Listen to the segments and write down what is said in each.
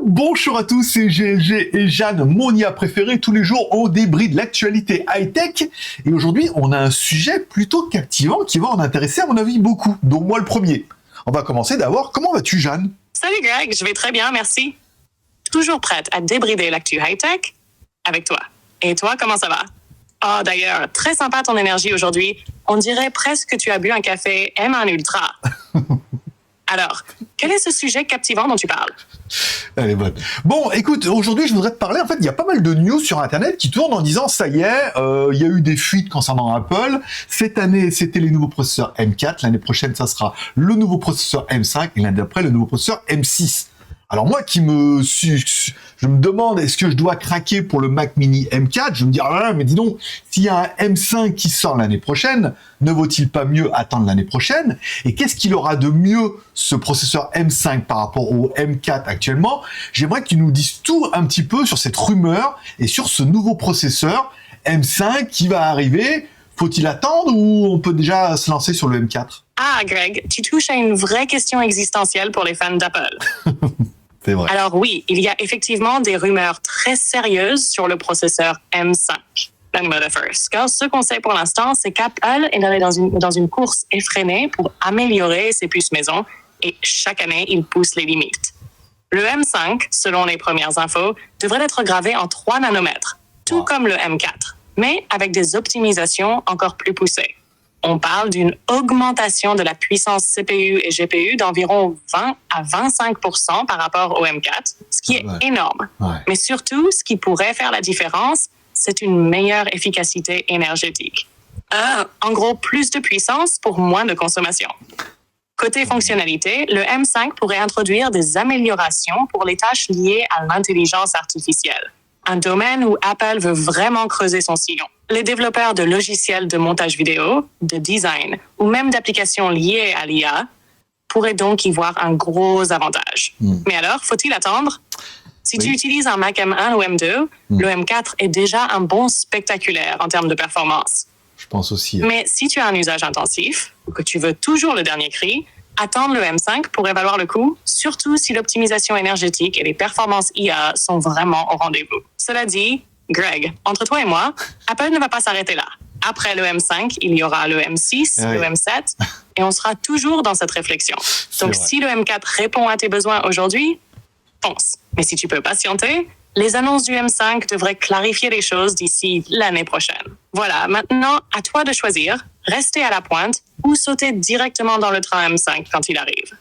Bonjour à tous, c'est GLG et Jeanne, mon IA préféré. Tous les jours, on débride l'actualité high-tech. Et aujourd'hui, on a un sujet plutôt captivant qui va en intéresser, à mon avis, beaucoup. Dont moi, le premier. On va commencer d'abord. Comment vas-tu, Jeanne? Salut Greg, je vais très bien, merci. Toujours prête à débrider l'actu high-tech avec toi. Et toi, comment ça va? Oh, d'ailleurs, très sympa ton énergie aujourd'hui. On dirait presque que tu as bu un café M1 Ultra. Alors, quel est ce sujet captivant dont tu parles? Elle est bonne. Bon, écoute, aujourd'hui, je voudrais te parler. En fait, il y a pas mal de news sur Internet qui tournent en disant, ça y est, il y a eu des fuites concernant Apple. Cette année, c'était les nouveaux processeurs M4. L'année prochaine, ça sera le nouveau processeur M5. Et l'année d'après, le nouveau processeur M6. Alors moi, je me demande, est-ce que je dois craquer pour le Mac Mini M4? Je me dis, ah, mais dis donc, s'il y a un M5 qui sort l'année prochaine, ne vaut-il pas mieux attendre l'année prochaine? Et qu'est-ce qu'il aura de mieux, ce processeur M5 par rapport au M4 actuellement? J'aimerais que tu nous dises tout un petit peu sur cette rumeur et sur ce nouveau processeur M5 qui va arriver. Faut-il attendre ou on peut déjà se lancer sur le M4? Ah, Greg, tu touches à une vraie question existentielle pour les fans d'Apple. C'est vrai. Alors oui, il y a effectivement des rumeurs très sérieuses sur le processeur M5. Let me go first. Car ce qu'on sait pour l'instant, c'est qu'Apple est allé dans une course effrénée pour améliorer ses puces maison et chaque année, il pousse les limites. Le M5, selon les premières infos, devrait être gravé en 3 nanomètres, tout comme le M4, mais avec des optimisations encore plus poussées. On parle d'une augmentation de la puissance CPU et GPU d'environ 20 à 25% par rapport au M4, ce qui est énorme. Ouais. Mais surtout, ce qui pourrait faire la différence, c'est une meilleure efficacité énergétique. En gros, plus de puissance pour moins de consommation. Côté fonctionnalité, le M5 pourrait introduire des améliorations pour les tâches liées à l'intelligence artificielle. Un domaine où Apple veut vraiment creuser son sillon. Les développeurs de logiciels de montage vidéo, de design ou même d'applications liées à l'IA pourraient donc y voir un gros avantage. Mais alors, faut-il attendre? Si tu utilises un Mac M1 ou M2, le M4 est déjà un bon spectaculaire en termes de performance. Je pense aussi. Mais si tu as un usage intensif ou que tu veux toujours le dernier cri, attendre le M5 pourrait valoir le coup, surtout si l'optimisation énergétique et les performances IA sont vraiment au rendez-vous. Cela dit, Greg, entre toi et moi, Apple ne va pas s'arrêter là. Après le M5, il y aura le M6, le M7, et on sera toujours dans cette réflexion. Donc, si le M4 répond à tes besoins aujourd'hui, fonce. Mais si tu peux patienter, les annonces du M5 devraient clarifier les choses d'ici l'année prochaine. Voilà, maintenant, à toi de choisir, rester à la pointe ou sauter directement dans le train M5 quand il arrive.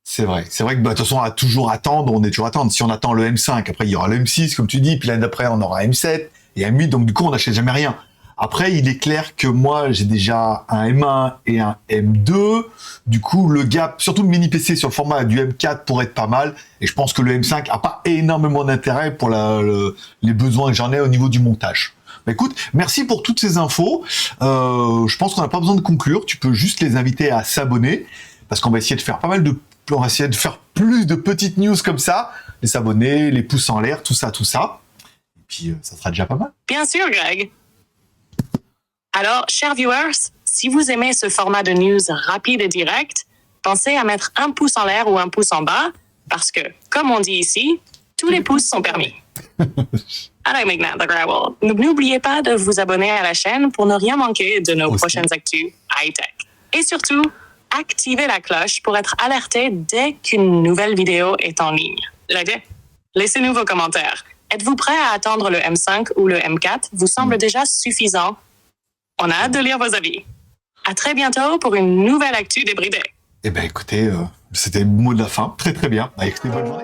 C'est vrai que de toute façon, à toujours attendre, on est toujours attendre. Si on attend le M5, après il y aura le M6, comme tu dis, puis l'année d'après, on aura M7 et M8, donc du coup, on n'achète jamais rien. Après, il est clair que moi, j'ai déjà un M1 et un M2. Du coup, le gap, surtout le mini PC sur le format du M4 pourrait être pas mal. Et je pense que le M5 a pas énormément d'intérêt pour les besoins que j'en ai au niveau du montage. Bah, écoute, merci pour toutes ces infos. Je pense qu'on n'a pas besoin de conclure. Tu peux juste les inviter à s'abonner parce qu'on va essayer de faire on va essayer de faire plus de petites news comme ça. Les s'abonner, les pouces en l'air, tout ça. Et puis, ça sera déjà pas mal. Bien sûr, Greg. Alors, chers viewers, si vous aimez ce format de news rapide et direct, pensez à mettre un pouce en l'air ou un pouce en bas, parce que, comme on dit ici, tous les pouces sont permis. I don't make that the gravel. N'oubliez pas de vous abonner à la chaîne pour ne rien manquer de nos prochaines actus high-tech. Et surtout, activez la cloche pour être alerté dès qu'une nouvelle vidéo est en ligne. Laissez-nous vos commentaires. Êtes-vous prêt à attendre le M5 ou le M4 vous semble déjà suffisant? On a hâte de lire vos avis. À très bientôt pour une nouvelle actu débridée. Eh ben écoutez, c'était le mot de la fin. Très très bien. Bah, écoutez, bonne journée.